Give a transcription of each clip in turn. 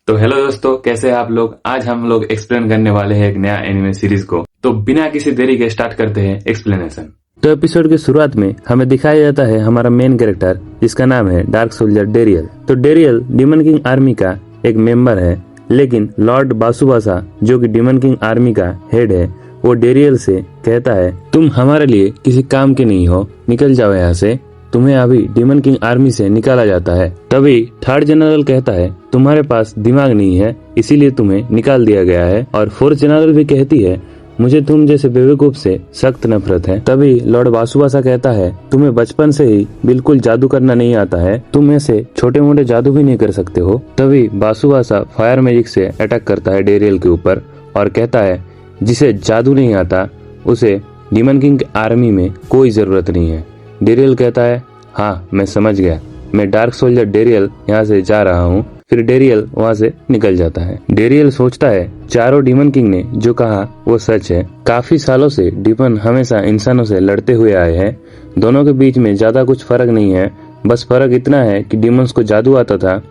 तो हेलो दोस्तों, कैसे हैं आप लोग। आज हम लोग एक्सप्लेन करने वाले हैं एक नया एनिमे सीरीज को। तो बिना किसी देरी के स्टार्ट करते हैं एक्सप्लेनेशन। तो एपिसोड की शुरुआत में हमें दिखाया जाता है हमारा मेन कैरेक्टर जिसका नाम है डार्क सोल्जर डेरियल। तो डेरियल डीमन किंग आर्मी का एक मेंबर है, लेकिन लॉर्ड बासुबासा जो कि डीमन किंग आर्मी का हेड है वो डेरियल से कहता है तुम हमारे लिए किसी काम के नहीं हो, निकल जाओ यहाँ से। तुम्हें अभी डीमन किंग आर्मी से निकाला जाता है। तभी थर्ड जनरल कहता है तुम्हारे पास दिमाग नहीं है, इसीलिए तुम्हें निकाल दिया गया है। और फोर्थ जनरल भी कहती है मुझे तुम जैसे बेवकूफ से सख्त नफरत है। तभी लॉर्ड बासुबासा कहता है तुम्हें बचपन से ही बिल्कुल जादू करना नहीं आता है, तुम ऐसे छोटे मोटे जादू भी नहीं कर सकते हो। तभी बासुबासा फायर मैजिक से अटैक करता है डेरियल के ऊपर और कहता है जिसे जादू नहीं आता उसे डीमन किंग आर्मी में कोई जरूरत नहीं है। डेरियल कहता है हाँ मैं समझ गया, मैं डार्क सोल्जर डेरियल यहाँ से जा रहा हूँ। फिर डेरियल वहाँ से निकल जाता है। डेरियल सोचता है चारों डीमन किंग ने जो कहा वो सच है। काफी सालों से डीमन हमेशा इंसानों से लड़ते हुए आए हैं, दोनों के बीच में ज्यादा कुछ फर्क नहीं है। बस फर्क इतना है कि डीमंस को जादू आता था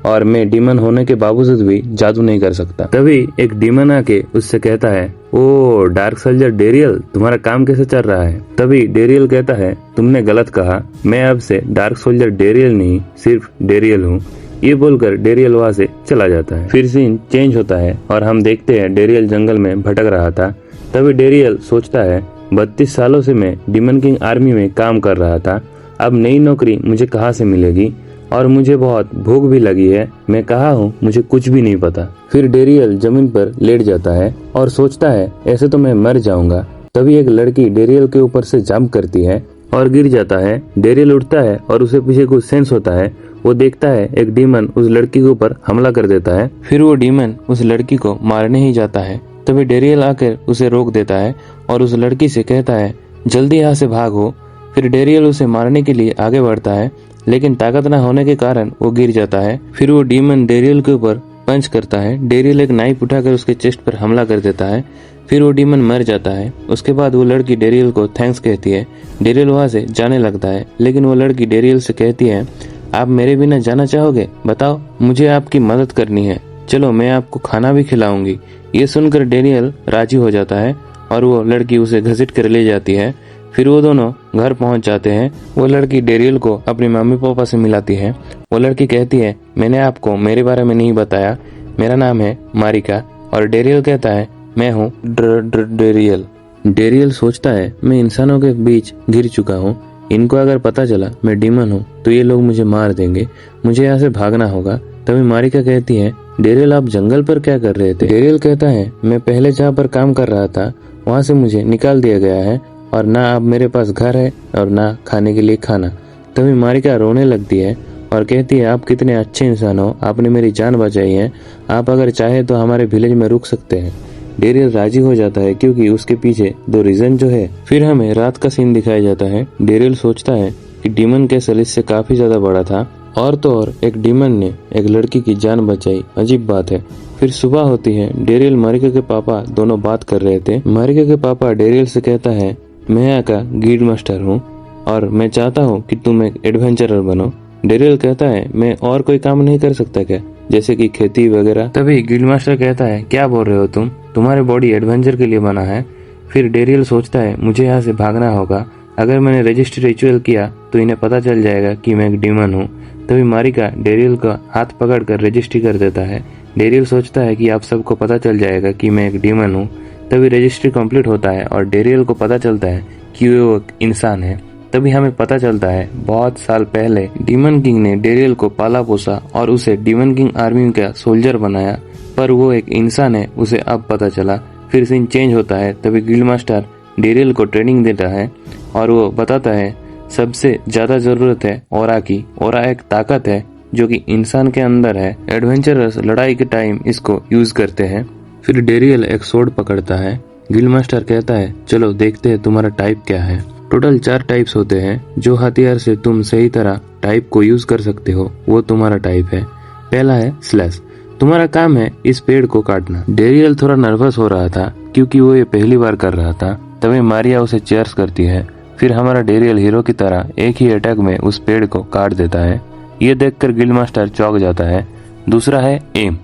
और मैं डीमन होने के बावजूद भी जादू नहीं कर सकता। तभी एक डीमन आके उससे कहता है ओ डार्क सोल्जर डेरियल, तुम्हारा काम कैसे चल रहा है। तभी डेरियल कहता है तुमने गलत कहा, मैं अब से डार्क सोल्जर डेरियल नहीं सिर्फ डेरियल हूँ। ये बोलकर डेरियल वहाँ से चला जाता है। फिर सीन चेंज होता है और हम देखते हैं डेरियल जंगल में भटक रहा था। तभी डेरियल सोचता है 32 सालों से मैं डीमन किंग आर्मी में काम कर रहा था, अब नई नौकरी मुझे कहाँ से मिलेगी और मुझे बहुत भूख भी लगी है। मैं कहा हूँ मुझे कुछ भी नहीं पता। फिर डेरियल जमीन पर लेट जाता है और सोचता है ऐसे तो मैं मर जाऊंगा। तभी एक लड़की डेरियल के ऊपर से जंप करती है और गिर जाता है। डेरियल उठता है और उसे पीछे कुछ सेंस होता है। वो देखता है एक डीमन उस लड़की के ऊपर हमला कर देता है। फिर वो डीमन उस लड़की को मारने ही जाता है। तभी डेरियल आकर उसे रोक देता है और उस लड़की से कहता है जल्दी यहाँ से भागो। फिर डेरियल उसे मारने के लिए आगे बढ़ता है, लेकिन ताकत न होने के कारण वो गिर जाता है। फिर वो डीमन डेरियल के ऊपर पंच करता है। डेरियल एक नाइफ उठाकर उसके चेस्ट पर हमला कर देता है। फिर वो डीमन मर जाता है। उसके बाद वो लड़की डेरियल को थैंक्स कहती है। डेरियल वहाँ से जाने लगता है, लेकिन वो लड़की डेरियल से कहती है आप मेरे बिना जाना चाहोगे, बताओ, मुझे आपकी मदद करनी है, चलो मैं आपको खाना भी खिलाऊंगी। ये सुनकर डेरियल राजी हो जाता है और वो लड़की उसे घसीट कर ले जाती है। फिर वो दोनों घर पहुंच जाते हैं। वो लड़की डेरियल को अपने मम्मी पापा से मिलाती है। वो लड़की कहती है मैंने आपको मेरे बारे में नहीं बताया, मेरा नाम है मारिका। और डेरियल कहता है मैं हूँ डेरियल। डेरियल सोचता है मैं इंसानों के बीच गिर चुका हूँ, इनको अगर पता चला मैं डीमन हूँ तो ये लोग मुझे मार देंगे, मुझे यहाँ से भागना होगा। तभी मारिका कहती है डेरियल आप जंगल पर क्या कर रहे थे। डेरियल कहता है मैं पहले जहाँ पर काम कर रहा था वहाँ से मुझे निकाल दिया गया है और ना अब मेरे पास घर है और ना खाने के लिए खाना। तभी मारिका रोने लगती है और कहती है आप कितने अच्छे इंसान हो, आपने मेरी जान बचाई है, आप अगर चाहे तो हमारे विलेज में रुक सकते हैं। डेरियल राजी हो जाता है क्योंकि उसके पीछे दो रीजन जो है। फिर हमें रात का सीन दिखाया जाता है। डेरियल सोचता है कि डीमन कैसल इससे काफी ज्यादा बड़ा था और तो और एक डीमन ने एक लड़की की जान बचाई, अजीब बात है। फिर सुबह होती है। डेरियल मारिका के पापा दोनों बात कर रहे थे। मारिका के पापा डेरियल से कहता है मैं यहाँ का गिल्ड मास्टर हूँ और मैं चाहता हूँ कि तुम एक एडवेंचरर बनो। डेरियल कहता है मैं और कोई काम नहीं कर सकता क्या, जैसे कि खेती वगैरह। तभी गिल्ड मास्टर कहता है क्या बोल रहे हो तुम, तुम्हारी बॉडी एडवेंचर के लिए बना है। फिर डेरियल सोचता है मुझे यहाँ से भागना होगा, अगर मैंने रजिस्ट्री रिचुअल किया तो इन्हें पता चल जाएगा कि मैं एक डीमन हूँ। तभी मारिका डेरियल का हाथ पकड़कर रजिस्ट्री कर देता है। डेरियल सोचता है कि आप सबको पता चल जाएगा कि मैं एक डीमन हूँ। तभी रजिस्ट्री कंप्लीट होता है और डेरियल को पता चलता है कि वो एक इंसान है। तभी हमें पता चलता है बहुत साल पहले डीमन किंग ने डेरियल को पाला पोसा और उसे डीमन किंग आर्मी का सोल्जर बनाया, पर वो एक इंसान है उसे अब पता चला। फिर सीन चेंज होता है। तभी गिल्ड मास्टर डेरियल को ट्रेनिंग देता है और वो बताता है सबसे ज्यादा जरूरत है ओरा की। ओरा एक ताकत है जो कि इंसान के अंदर है, एडवेंचरस लड़ाई के टाइम इसको यूज करते हैं। फिर डेरियल एक सोर्ड पकड़ता है। गिल्ड मास्टर कहता है चलो देखते हैं तुम्हारा टाइप क्या है। टोटल 4 टाइप्स होते हैं, जो हथियार से तुम सही तरह टाइप को यूज कर सकते हो वो तुम्हारा टाइप है। पहला है स्लैश, तुम्हारा काम है इस पेड़ को काटना। डेरियल थोड़ा नर्वस हो रहा था क्योंकि वो ये पहली बार कर रहा था। तभी मारिया उसे चेयर्स करती है। फिर हमारा डेरियल हीरो की तरह एक ही अटैक में उस पेड़ को काट देता है। ये देखकर गिल्ड मास्टर चौंक जाता है। दूसरा है एम,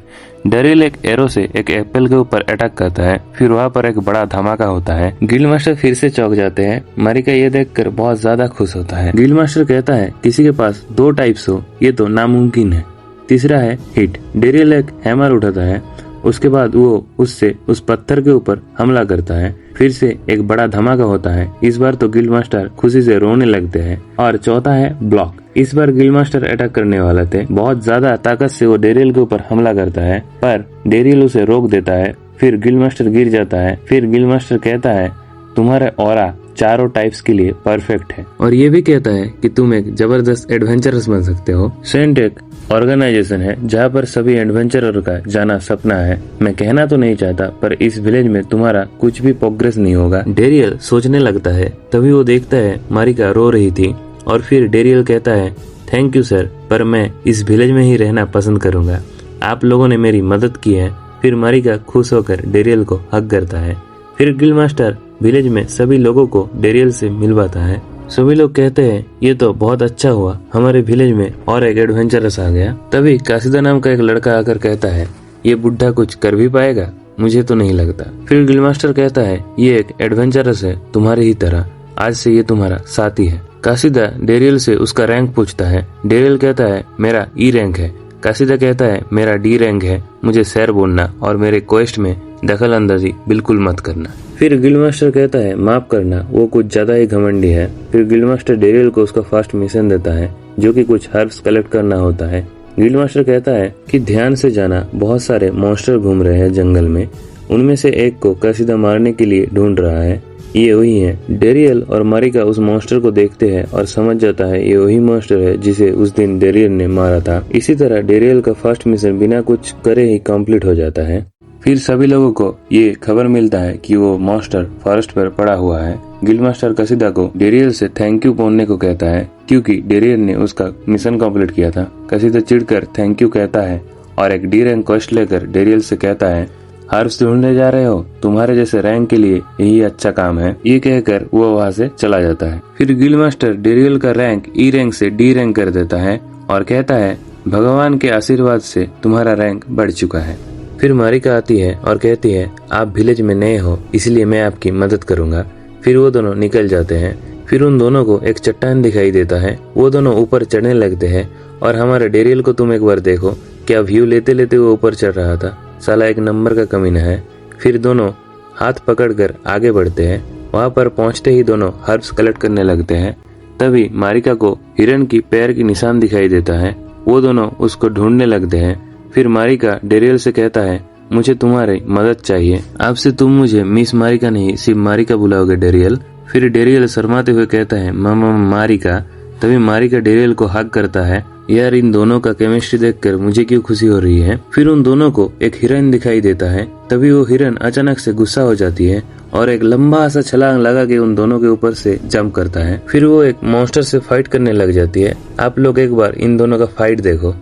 डेरियल एक एरो से एक एप्पल के ऊपर अटैक करता है। फिर वहाँ पर एक बड़ा धमाका होता है। गिल्ड मास्टर फिर से चौंक जाते हैं। मारिका ये देखकर बहुत ज्यादा खुश होता है। गिल्ड मास्टर कहता है किसी के पास 2 टाइप्स हो ये तो नामुमकिन है। तीसरा है हिट। डेरियल एक हैमर उठाता है। उसके बाद वो उससे उस पत्थर के ऊपर हमला करता है। फिर से एक बड़ा धमाका होता है। इस बार तो गिल्ड मास्टर खुशी से रोने लगते हैं। और चौथा है ब्लॉक। इस बार गिल्ड मास्टर अटैक करने वाले थे। बहुत ज्यादा ताकत से वो डेरियल के ऊपर हमला करता है, पर डेरियल उसे रोक देता है। फिर गिल्ड मास्टर गिर जाता है। फिर गिल्ड मास्टर कहता है तुम्हारा ऑरा चारों टाइप्स के लिए परफेक्ट है, और ये भी कहता है कि तुम एक जबरदस्त एडवेंचरस बन सकते हो। सेंट एक ऑर्गेनाइजेशन है जहाँ पर सभी एडवेंचरर का जाना सपना है। मैं कहना तो नहीं चाहता, पर इस विलेज में तुम्हारा कुछ भी प्रोग्रेस नहीं होगा। डेरियल सोचने लगता है। तभी वो देखता है मारिका रो रही थी, और फिर डेरियल कहता है थैंक यू सर, पर मैं इस विलेज में ही रहना पसंद करूंगा। आप लोगों ने मेरी मदद की है। फिर मारिका खुश होकर डेरियल को हक करता है। फिर गिल्ड मास्टर विलेज में सभी लोगों को डेरियल से मिलवाता है। सभी लोग कहते हैं ये तो बहुत अच्छा हुआ, हमारे विलेज में और एक एडवेंचरस आ गया। तभी कासिदा नाम का एक लड़का आकर कहता है ये बुढ़ा कुछ कर भी पाएगा, मुझे तो नहीं लगता। फिर गिल्ड मास्टर कहता है ये एक एडवेंचरस है तुम्हारे ही तरह, आज से ये तुम्हारा साथी है। कासिदा डेरियल से उसका रैंक पूछता है। डेरियल कहता है मेरा ई रैंक है। कासिदा कहता है मेरा डी रैंक है, मुझे सैर बोलना और मेरे क्वेस्ट में दखल अंदाजी बिल्कुल मत करना। फिर गिल्ड मास्टर कहता है माफ करना, वो कुछ ज्यादा ही घमंडी है। फिर गिल्ड मास्टर डेरियल को उसका फर्स्ट मिशन देता है, जो कि कुछ हर्ब्स कलेक्ट करना होता है। गिल्ड मास्टर कहता है कि ध्यान से जाना, बहुत सारे मॉन्स्टर घूम रहे हैं जंगल में, उनमें से एक को कासिदा मारने के लिए ढूंढ रहा है। ये वही है। डेरियल और मारिका उस मॉन्स्टर को देखते हैं और समझ जाता है ये वही मॉन्स्टर है जिसे उस दिन डेरियल ने मारा था। इसी तरह डेरियल का फर्स्ट मिशन बिना कुछ करे ही कंप्लीट हो जाता है। फिर सभी लोगों को ये खबर मिलता है कि वो मॉन्स्टर फॉरेस्ट पर पड़ा हुआ है। गिल्ड मास्टर कासिदा को डेरियल से थैंक यू बोलने को कहता है, क्योंकि डेरियल ने उसका मिशन कंप्लीट किया था। कासिदा चिढ़कर थैंक यू कहता है और एक डी रैंक क्वेस्ट लेकर डेरियल से कहता है हर्ब्स ढूंढने जा रहे हो, तुम्हारे जैसे रैंक के लिए यही अच्छा काम है। ये कहकर वो वहाँ से चला जाता है। फिर गिल्ड मास्टर डेरियल का रैंक ई रैंक से डी रैंक कर देता है और कहता है भगवान के आशीर्वाद से तुम्हारा रैंक बढ़ चुका है। फिर मारिका आती है और कहती है आप विलेज में नए हो, इसलिए मैं आपकी मदद करूंगा। फिर वो दोनों निकल जाते हैं। फिर उन दोनों को एक चट्टान दिखाई देता है। वो दोनों ऊपर चढ़ने लगते हैं, और हमारे डेरियल को तुम एक बार देखो, क्या व्यू लेते लेते वो ऊपर चढ़ रहा था, साला एक नंबर का कमीना है। फिर दोनों हाथ पकड़कर आगे बढ़ते हैं। वहाँ पर पहुँचते ही दोनों हर्ब्स कलेक्ट करने लगते हैं। तभी मारिका को हिरन की पैर की निशान दिखाई देता है। वो दोनों उसको ढूंढने लगते हैं। फिर मारिका डेरियल से कहता है मुझे तुम्हारी मदद चाहिए, आपसे तुम मुझे मिस मारिका नहीं सिर्फ मारिका बुलाओगे डेरियल। फिर डेरियल शर्माते हुए कहता है मामा मारिका। तभी मारिका डेरियल को हक करता है। यार इन दोनों का केमिस्ट्री देखकर मुझे क्यों खुशी हो रही है। फिर उन दोनों को एक हिरन दिखाई देता है। तभी वो हिरन अचानक से गुस्सा हो जाती है और एक लंबा सा छलांग लगा के उन दोनों के ऊपर से जंप करता है। फिर वो एक मॉन्स्टर से फाइट करने लग जाती है। आप लोग एक बार इन दोनों का फाइट देखो।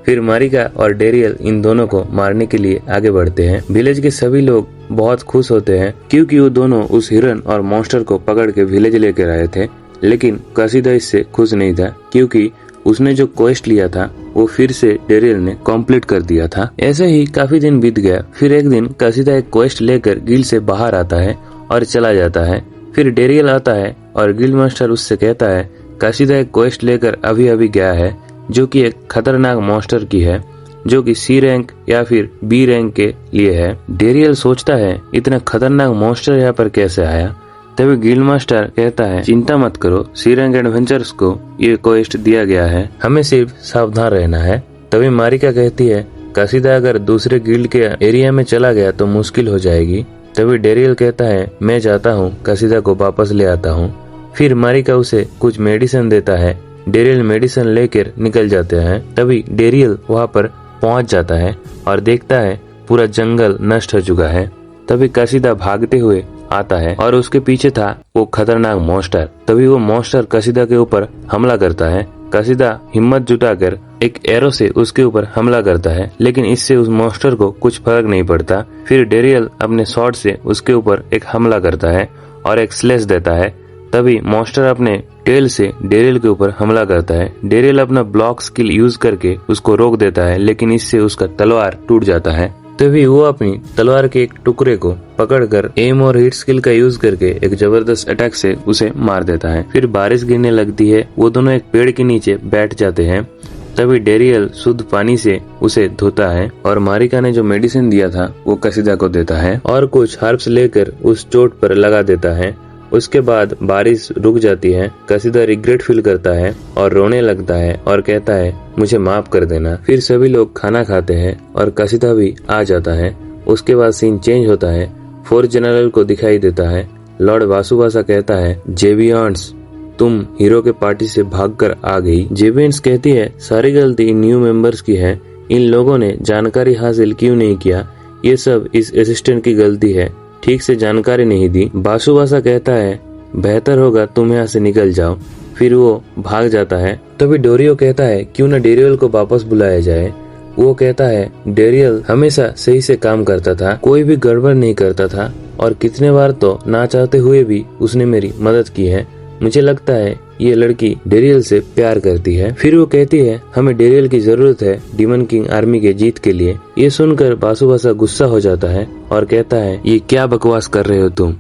फिर मारिका और डेरियल इन दोनों को मारने के लिए आगे बढ़ते हैं। विलेज के सभी लोग बहुत खुश होते हैं, क्योंकि वो दोनों उस हिरन और मॉन्स्टर को पकड़ के विलेज लेकर आए थे। लेकिन कासिदा इससे खुश नहीं था, क्योंकि उसने जो क्वेस्ट लिया था वो फिर से डेरियल ने कंप्लीट कर दिया था। ऐसे ही काफी दिन बीत गया। फिर एक दिन कासिदा एक क्वेस्ट लेकर गिल्ड से बाहर आता है और चला जाता है। फिर डेरियल आता है और गिल्ड मास्टर उससे कहता है कासिदा एक क्वेस्ट लेकर अभी अभी गया है, जो कि एक खतरनाक मॉन्स्टर की है, जो कि सी रैंक या फिर बी रैंक के लिए है। डेरियल सोचता है इतना खतरनाक मॉन्स्टर यहाँ पर कैसे आया। तभी गिल्ड मास्टर कहता है चिंता मत करो, सी रैंक एडवेंचर्स को ये क्वेस्ट दिया गया है, हमें सिर्फ सावधान रहना है। तभी मारिका कहती है कासिदा अगर दूसरे गिल्ड के एरिया में चला गया तो मुश्किल हो जाएगी। तभी डेरियल कहता है मैं जाता हूँ, कासिदा को वापस ले आता हूँ। फिर मारिका उसे कुछ मेडिसिन देता है। डेरियल मेडिसिन लेकर निकल जाते हैं। तभी डेरियल वहाँ पर पहुँच जाता है और देखता है पूरा जंगल नष्ट हो चुका है। तभी कासिदा भागते हुए आता है और उसके पीछे था वो खतरनाक मॉन्स्टर। तभी वो मॉन्स्टर कासिदा के ऊपर हमला करता है। कासिदा हिम्मत जुटाकर एक एरो से उसके ऊपर हमला करता है, लेकिन इससे उस मॉन्स्टर को कुछ फर्क नहीं पड़ता। फिर डेरियल अपने शॉट से उसके ऊपर एक हमला करता है और एक स्लेश देता है। तभी मॉन्स्टर अपने टेल से डेरियल के ऊपर हमला करता है। डेरियल अपना ब्लॉक स्किल यूज करके उसको रोक देता है, लेकिन इससे उसका तलवार टूट जाता है। तभी वो अपनी तलवार के एक टुकड़े को पकड़कर एम और हिट स्किल का यूज करके एक जबरदस्त अटैक से उसे मार देता है। फिर बारिश गिरने लगती है। वो दोनों एक पेड़ के नीचे बैठ जाते हैं। तभी डेरियल शुद्ध पानी से उसे धोता है और मारिका ने जो मेडिसिन दिया था वो कसीदा को देता है और कुछ हर्ब्स लेकर उस चोट पर लगा देता है। उसके बाद बारिश रुक जाती है। कसीदा रिग्रेट फील करता है और रोने लगता है और कहता है मुझे माफ कर देना। फिर सभी लोग खाना खाते हैं और कसीदा भी आ जाता है। उसके बाद सीन चेंज होता है। फोर्स जनरल को दिखाई देता है। लॉर्ड वासुबासा कहता है जेबियंस तुम हीरो के पार्टी से भागकर आ गई। जेबियंस कहती है सारी गलती इन न्यू मेंबर्स की है। इन लोगों ने जानकारी हासिल क्यों नहीं किया, ये सब इस असिस्टेंट की गलती है, ठीक से जानकारी नहीं दी। वासुबासा कहता है बेहतर होगा तुम यहाँ से निकल जाओ। फिर वो भाग जाता है। तभी डोरियो कहता है क्यों न डेरियल को वापस बुलाया जाए। वो कहता है डेरियल हमेशा सही से काम करता था, कोई भी गड़बड़ नहीं करता था और कितने बार तो ना चाहते हुए भी उसने मेरी मदद की है। मुझे लगता है ये लड़की डेरियल से प्यार करती है। फिर वो कहती है हमें डेरियल की जरूरत है डीमन किंग आर्मी के जीत के लिए। ये सुनकर वासुबासा गुस्सा हो जाता है और कहता है ये क्या बकवास कर रहे हो तुम,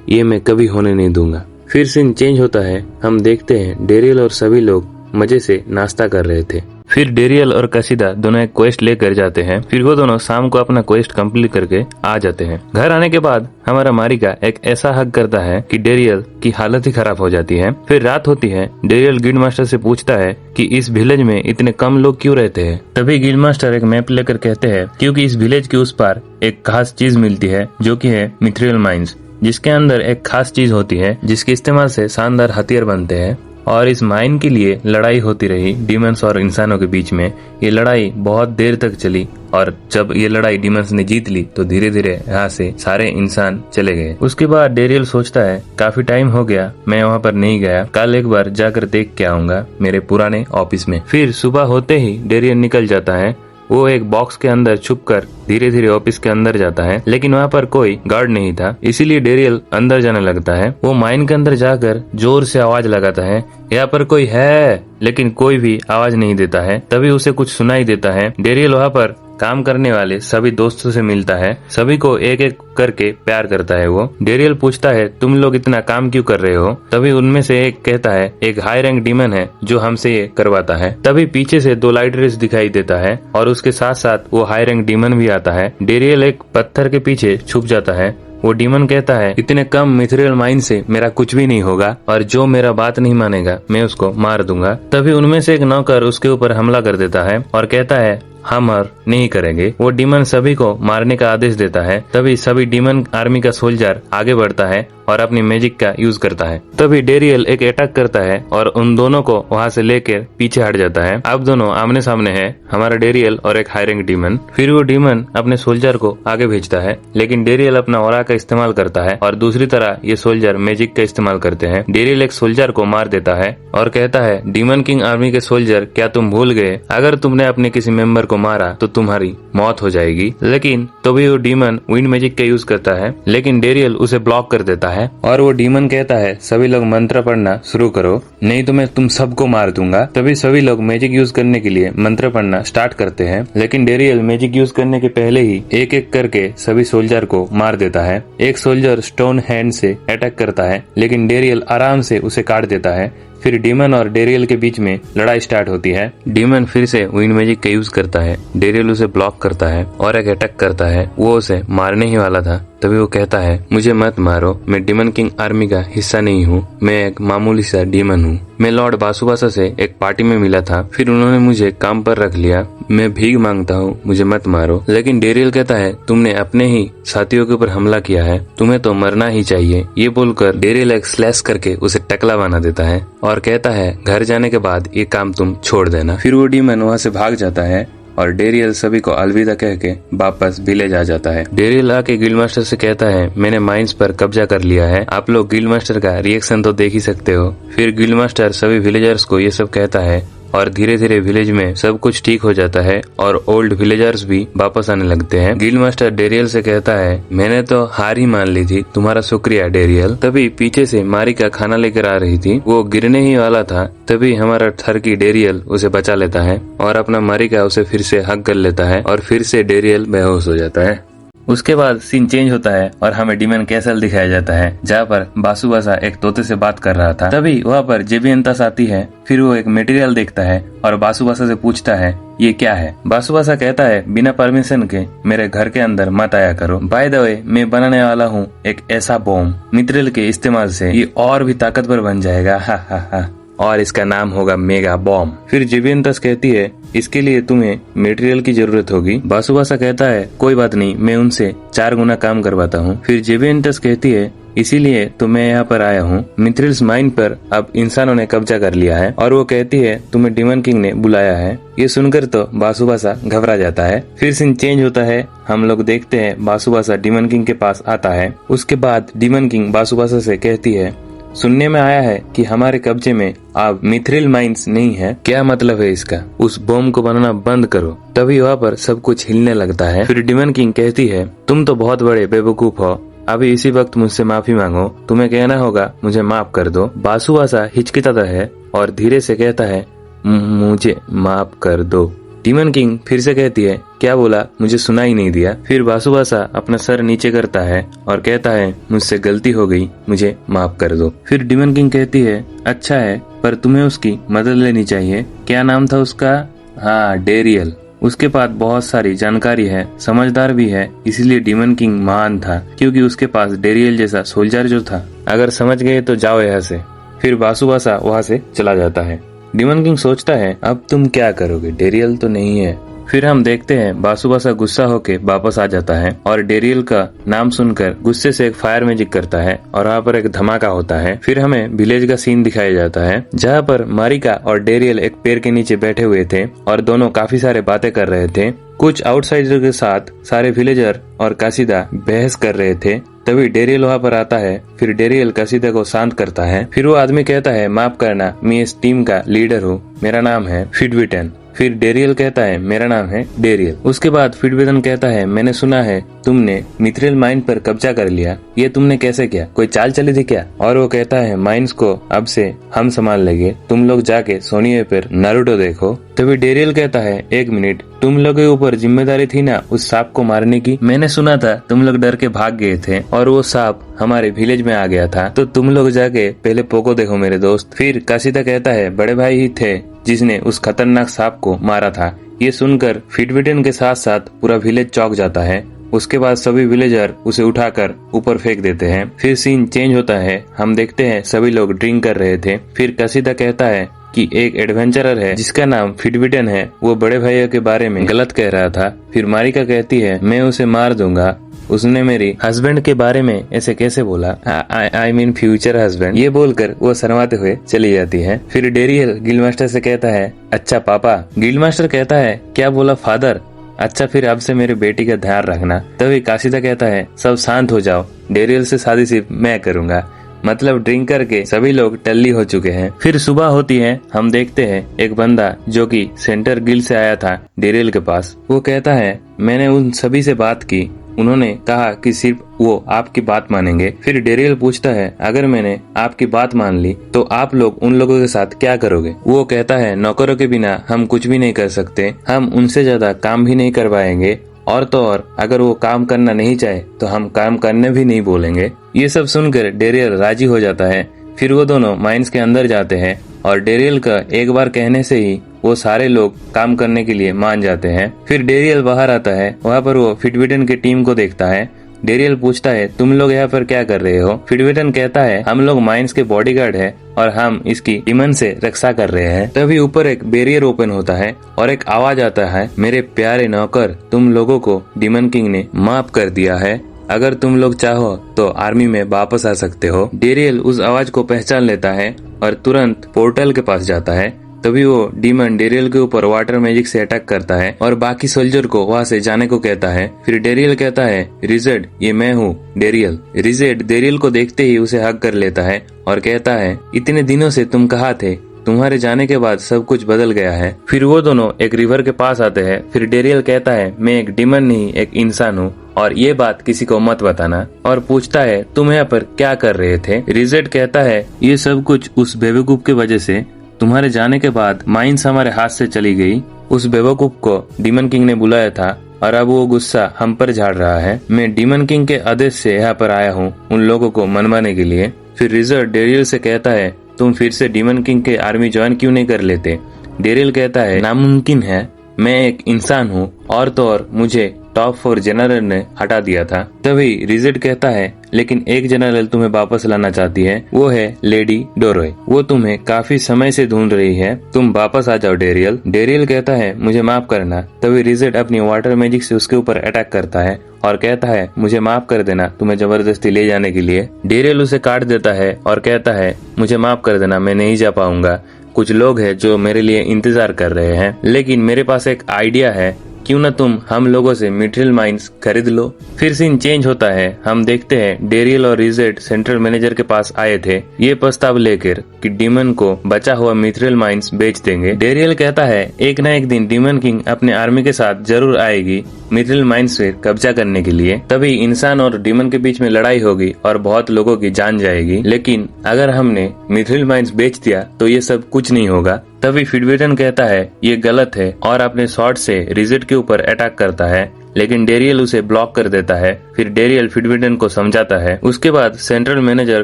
ये मैं कभी होने नहीं दूंगा। फिर सीन चेंज होता है। हम देखते हैं डेरियल और सभी लोग मजे से नाश्ता कर रहे थे। फिर डेरियल और कसीदा दोनों एक क्वेस्ट लेकर जाते हैं। फिर वो दोनों शाम को अपना क्वेस्ट कंप्लीट करके आ जाते हैं। घर आने के बाद हमारा मारिका एक ऐसा हक करता है कि डेरियल की हालत ही खराब हो जाती है। फिर रात होती है। डेरियल गिल्ड मास्टर से पूछता है कि इस विलेज में इतने कम लोग क्यों रहते हैं। तभी गिल्ड मास्टर एक मैप लेकर कहते हैं क्योंकि इस विलेज के उस पार एक खास चीज मिलती है जो कि है मिथ्रियल माइंस, जिसके अंदर एक खास चीज होती है जिसके इस्तेमाल से शानदार हथियार बनते हैं। और इस माइन के लिए लड़ाई होती रही डीमंस और इंसानों के बीच में। ये लड़ाई बहुत देर तक चली और जब ये लड़ाई डीमंस ने जीत ली तो धीरे धीरे यहाँ से सारे इंसान चले गए। उसके बाद डेरियल सोचता है काफी टाइम हो गया मैं वहाँ पर नहीं गया, कल एक बार जाकर देख के आऊंगा मेरे पुराने ऑफिस में। फिर सुबह होते ही डेरियल निकल जाता है। वो एक बॉक्स के अंदर छुपकर धीरे धीरे ऑफिस के अंदर जाता है, लेकिन वहाँ पर कोई गार्ड नहीं था, इसीलिए डेरियल अंदर जाने लगता है। वो माइन के अंदर जाकर जोर से आवाज लगाता है यहाँ पर कोई है, लेकिन कोई भी आवाज नहीं देता है। तभी उसे कुछ सुनाई देता है। डेरियल वहाँ पर काम करने वाले सभी दोस्तों से मिलता है, सभी को एक एक करके प्यार करता है। वो डेरियल पूछता है तुम लोग इतना काम क्यों कर रहे हो। तभी उनमें से एक कहता है एक हाई रैंक डीमन है जो हमसे ये करवाता है। तभी पीछे से दो लाइट रेस दिखाई देता है और उसके साथ साथ वो हाई रैंक डीमन भी आता है। डेरियल एक पत्थर के पीछे छुप जाता है। वो डीमन कहता है इतने कम मिथरियल माइन से मेरा कुछ भी नहीं होगा और जो मेरा बात नहीं मानेगा मैं उसको मार दूंगा। तभी उनमें से एक नौकर उसके ऊपर हमला कर देता है और कहता है हम और नहीं करेंगे। वो डीमन सभी को मारने का आदेश देता है। तभी सभी डीमन आर्मी का सोल्जर आगे बढ़ता है और अपनी मैजिक का यूज करता है। तभी डेरियल एक अटैक करता है और उन दोनों को वहाँ से लेकर पीछे हट जाता है। अब दोनों आमने सामने है, हमारा डेरियल और एक हाई रैंक डीमन। फिर वो डीमन अपने सोल्जर को आगे भेजता है, लेकिन डेरियल अपना ऑरा का इस्तेमाल करता है और दूसरी तरह ये सोल्जर मैजिक का इस्तेमाल करते हैं। डेरियल एक सोल्जर को मार देता है और कहता है डीमन किंग आर्मी के सोल्जर क्या तुम भूल गए, अगर तुमने अपने किसी मेंबर को मारा तो तुम्हारी मौत हो जाएगी। लेकिन तभी वो डीमन विंड मैजिक का यूज करता है, लेकिन डेरियल उसे ब्लॉक कर देता है और वो डीमन कहता है सभी लोग मंत्र पढ़ना शुरू करो नहीं तो मैं तुम सबको मार दूंगा। तभी सभी लोग मैजिक यूज करने के लिए मंत्र पढ़ना स्टार्ट करते हैं, लेकिन डेरियल मैजिक यूज करने के पहले ही एक एक करके सभी सोल्जर को मार देता है। एक सोल्जर स्टोन हैंड से अटैक करता है, लेकिन डेरियल आराम से उसे काट देता है। फिर डीमन और डेरियल के बीच में लड़ाई स्टार्ट होती है। डीमन फिर से विंड मैजिक का यूज करता है। डेरियल उसे ब्लॉक करता है और एक अटैक करता है। वो उसे मारने ही वाला था, तभी वो कहता है मुझे मत मारो, मैं डीमन किंग आर्मी का हिस्सा नहीं हूँ, मैं एक मामूली सा डीमन हूँ। मैं लॉर्ड वासुबासा से एक पार्टी में मिला था, फिर उन्होंने मुझे काम पर रख लिया, मैं भीख मांगता हूँ, मुझे मत मारो। लेकिन डेरियल कहता है तुमने अपने ही साथियों के ऊपर हमला किया है, तुम्हें तो मरना ही चाहिए। ये बोलकर डेरियल एक स्लैश करके उसे टकला बना देता है और कहता है घर जाने के बाद ये काम तुम छोड़ देना। फिर वो डीमन वहाँ से भाग जाता है और डेरियल सभी को अलविदा कह के वापस विलेज आ जाता है। डेरियल आके गिल्ड मास्टर से कहता है मैंने माइंस पर कब्जा कर लिया है, आप लोग गिल्ड मास्टर का रिएक्शन तो देख ही सकते हो। फिर गिल्ड मास्टर सभी विलेजर्स को ये सब कहता है और धीरे धीरे विलेज में सब कुछ ठीक हो जाता है और ओल्ड विलेजर्स भी वापस आने लगते हैं। गिल्ड मास्टर डेरियल से कहता है, मैंने तो हार ही मान ली थी, तुम्हारा शुक्रिया डेरियल। तभी पीछे से मारिका खाना लेकर आ रही थी, वो गिरने ही वाला था, तभी हमारा थर्की डेरियल उसे बचा लेता है और अपना मारिका उसे फिर से हक कर लेता है और फिर से डेरियल बेहोश हो जाता है। उसके बाद सीन चेंज होता है और हमें डीमन कैसल दिखाया जाता है, जहाँ पर बासुबासा एक तोते से बात कर रहा था। तभी वहाँ पर जेबियंतास आती है, फिर वो एक मटेरियल देखता है और बासुबासा से पूछता है ये क्या है। बासुबासा कहता है, बिना परमिशन के मेरे घर के अंदर मत आया करो। बाय द वे, मैं बनाने वाला हूँ एक ऐसा बॉम्ब, मित्रिल के इस्तेमाल से ये और भी ताकतवर बन जाएगा, हा हा हा, और इसका नाम होगा मेगा बॉम्ब। फिर जेबियंतास कहती है, इसके लिए तुम्हें मटेरियल की जरूरत होगी। बासुबासा कहता है, कोई बात नहीं, मैं उनसे 4 गुना काम करवाता हूँ। फिर जेबियंतास कहती है, इसीलिए तो मैं यहाँ पर आया हूँ। मिथ्रिल्स माइन पर अब इंसानों ने कब्जा कर लिया है और वो कहती है तुम्हें डीमन किंग ने बुलाया है। ये सुनकर तो बासुबासा घबरा जाता है। फिर सीन चेंज होता है, हम लोग देखते हैं बासुबासा डीमन किंग के पास आता है। उसके बाद डीमन किंग बासुबासा से कहती है, सुनने में आया है कि हमारे कब्जे में अब मिथ्रिल माइंस नहीं है, क्या मतलब है इसका? उस बॉम्ब को बनाना बंद करो। तभी वहाँ पर सब कुछ हिलने लगता है। फिर डीमन किंग कहती है, तुम तो बहुत बड़े बेवकूफ हो, अभी इसी वक्त मुझसे माफी मांगो, तुम्हें कहना होगा मुझे माफ कर दो। बासुबासा हिचकिचाता है और धीरे से कहता है, मुझे माफ कर दो। डीमन किंग फिर से कहती है, क्या बोला? मुझे सुना ही नहीं दिया। फिर बासुबासा अपना सर नीचे करता है और कहता है, मुझसे गलती हो गई, मुझे माफ कर दो। फिर डीमन किंग कहती है, अच्छा है, पर तुम्हें उसकी मदद लेनी चाहिए। क्या नाम था उसका? हाँ, डेरियल। उसके पास बहुत सारी जानकारी है, समझदार भी है, इसलिए डीमन किंग महान था, क्योंकि उसके पास डेरियल जैसा सोल्जर जो था। अगर समझ गए तो जाओ यहाँ से। फिर बासुबासा वहाँ से चला जाता है। डीमन किंग सोचता है, अब तुम क्या करोगे? डेरियल तो नहीं है। फिर हम देखते हैं बासुबासा गुस्सा होके वापस आ जाता है और डेरियल का नाम सुनकर गुस्से से एक फायर मैजिक करता है और वहाँ पर एक धमाका होता है। फिर हमें विलेज का सीन दिखाया जाता है, जहाँ पर मारिका और डेरियल एक पेड़ के नीचे बैठे हुए थे और दोनों काफी सारे बातें कर रहे थे। कुछ आउटसाइडर के साथ सारे विलेजर और कासिदा बहस कर रहे थे। तभी डेरियल वहाँ पर आता है। फिर डेरियल कासिदा को शांत करता है। फिर वो आदमी कहता है, माफ करना, मैं इस टीम का लीडर हूँ, मेरा नाम है फिडविटन। फिर डेरियल कहता है, मेरा नाम है डेरियल। उसके बाद फिडविटन कहता है, मैंने सुना है तुमने मिथ्रिल माइन पर कब्जा कर लिया, ये तुमने कैसे किया? कोई चाल चली थी क्या? और वो कहता है, माइंस को अब से हम संभाल लेंगे, तुम लोग जाके सोनिए पर नारुतो देखो। तभी डेरियल कहता है, 1 मिनट, तुम लोगों के ऊपर जिम्मेदारी थी ना उस सांप को मारने की? मैंने सुना था तुम लोग डर के भाग गए थे और वो सांप हमारे विलेज में आ गया था, तो तुम लोग जाके पहले पोको देखो मेरे दोस्त। फिर कासिदा कहता है, बड़े भाई ही थे जिसने उस खतरनाक सांप को मारा था। ये सुनकर फिडविटन के साथ साथ पूरा विलेज चौंक जाता है। उसके बाद सभी विलेजर उसे उठाकर ऊपर फेंक देते हैं। फिर सीन चेंज होता है, हम देखते हैं सभी लोग ड्रिंक कर रहे थे। फिर कासिदा कहता है कि एक एडवेंचरर है जिसका नाम फिडविटन है, वो बड़े भाइयों के बारे में गलत कह रहा था। फिर मारिका कहती है, मैं उसे मार दूंगा, उसने मेरी हस्बैंड के बारे में ऐसे कैसे बोला? I mean future husband. ये बोलकर वो शर्माते हुए चली जाती है। फिर डेरियल गिल्ड मास्टर से कहता है, अच्छा पापा। गिल्ड मास्टर कहता है, क्या बोला फादर? अच्छा, फिर अब से मेरी बेटी का ध्यान रखना। तभी कासिदा कहता है, सब शांत हो जाओ, डेरियल से शादी सिर्फ मैं करूंगा। मतलब ड्रिंक करके सभी लोग टल्ली हो चुके हैं। फिर सुबह होती है, हम देखते हैं एक बंदा जो कि सेंटर गिल्ड से आया था डेरियल के पास। वो कहता है, मैंने उन सभी से बात की, उन्होंने कहा कि सिर्फ वो आपकी बात मानेंगे। फिर डेरियल पूछता है, अगर मैंने आपकी बात मान ली तो आप लोग उन लोगों के साथ क्या करोगे? वो कहता है, नौकरों के बिना हम कुछ भी नहीं कर सकते, हम उनसे ज्यादा काम भी नहीं करवाएंगे, और तो और अगर वो काम करना नहीं चाहे तो हम काम करने भी नहीं बोलेंगे। ये सब सुनकर डेरियल राजी हो जाता है। फिर वो दोनों माइंस के अंदर जाते हैं और डेरियल का एक बार कहने से ही वो सारे लोग काम करने के लिए मान जाते हैं। फिर डेरियल बाहर आता है, वहाँ पर वो फिडविटन की टीम को देखता है। डेरियल पूछता है, तुम लोग यहाँ पर क्या कर रहे हो? फिडविटन कहता है, हम लोग माइंस के बॉडीगार्ड है और हम इसकी डीमन से रक्षा कर रहे हैं। तभी ऊपर एक बैरियर ओपन होता है और एक आवाज आता है, मेरे प्यारे नौकर, तुम लोगों को डीमन किंग ने माफ कर दिया है, अगर तुम लोग चाहो तो आर्मी में वापस आ सकते हो। डेरियल उस आवाज को पहचान लेता है और तुरंत पोर्टल के पास जाता है। तभी वो डीमन डेरियल के ऊपर वाटर मैजिक से अटैक करता है और बाकी सोल्जर को वहाँ से जाने को कहता है। फिर डेरियल कहता है, रिजेड, ये मैं हूँ डेरियल। रिजेड डेरियल को देखते ही उसे हग कर लेता है और कहता है, इतने दिनों से तुम कहाँ थे? तुम्हारे जाने के बाद सब कुछ बदल गया है। फिर वो दोनों एक रिवर के पास आते हैं। फिर डेरियल कहता है मैं एक डीमन नहीं एक इंसान हूँ और ये बात किसी को मत बताना, और पूछता है तुम यहाँ पर क्या कर रहे थे। रिजेट कहता है ये सब कुछ उस बेवकूफ की वजह से, तुम्हारे जाने के बाद माइंस हमारे हाथ से चली गई। उस बेवकूफ को डीमन किंग ने बुलाया था और अब वो गुस्सा हम पर झाड़ रहा है। मैं डीमन किंग के आदेश से यहाँ पर आया हूँ उन लोगों को मनवाने के लिए। फिर रिजर्ट डेरियल से कहता है तुम फिर से डीमन किंग के आर्मी ज्वाइन क्यों नहीं कर लेते। डेरियल कहता है नामुमकिन है, मैं एक इंसान हूँ और तो और मुझे टॉप 4 जनरल ने हटा दिया था। तभी रिजेट कहता है लेकिन एक जनरल तुम्हें वापस लाना चाहती है, वो है लेडी डोरोय। वो तुम्हें काफी समय से ढूंढ रही है, तुम वापस आ जाओ डेरियल। डेरियल कहता है मुझे माफ करना। तभी रिजेट अपनी वाटर मैजिक से उसके ऊपर अटैक करता है और कहता है मुझे माफ कर देना तुम्हें जबरदस्ती ले जाने के लिए। डेरियल उसे काट देता है और कहता है मुझे माफ कर देना, मैं नहीं जा पाऊंगा। कुछ लोग हैं जो मेरे लिए इंतजार कर रहे हैं, लेकिन मेरे पास एक आइडिया है, क्यों न तुम हम लोगों से मिथ्रिल माइंस खरीद लो। फिर सीन चेंज होता है। हम देखते हैं डेरियल और रिजेट सेंट्रल मैनेजर के पास आए थे ये प्रस्ताव लेकर कि डीमन को बचा हुआ मिथ्रिल माइंस बेच देंगे। डेरियल कहता है एक न एक दिन डीमन किंग अपने आर्मी के साथ जरूर आएगी मिथ्रिल माइंस पे कब्जा करने के लिए। तभी इंसान और डीमन के बीच में लड़ाई होगी और बहुत लोगों की जान जाएगी। लेकिन अगर हमने मिथ्रिल माइंस बेच दिया तो ये सब कुछ नहीं होगा। तभी फिडवेटन कहता है ये गलत है और अपने शॉट से रिजेट के ऊपर अटैक करता है, लेकिन डेरियल उसे ब्लॉक कर देता है। फिर डेरियल फिडवेटन को समझाता है। उसके बाद सेंट्रल मैनेजर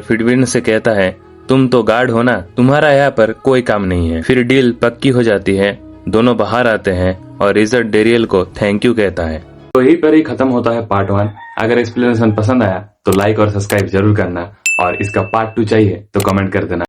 फिडवेटन से कहता है तुम तो गार्ड हो ना, तुम्हारा यहाँ पर कोई काम नहीं है। फिर डील पक्की हो जाती है, दोनों बाहर आते हैं और रिजेट डेरियल को थैंक यू कहता है। तो यही पर ही खत्म होता है पार्ट 1। अगर एक्सप्लेनेशन पसंद आया तो लाइक और सब्सक्राइब जरूर करना, और इसका पार्ट 2 चाहिए तो कमेंट कर देना।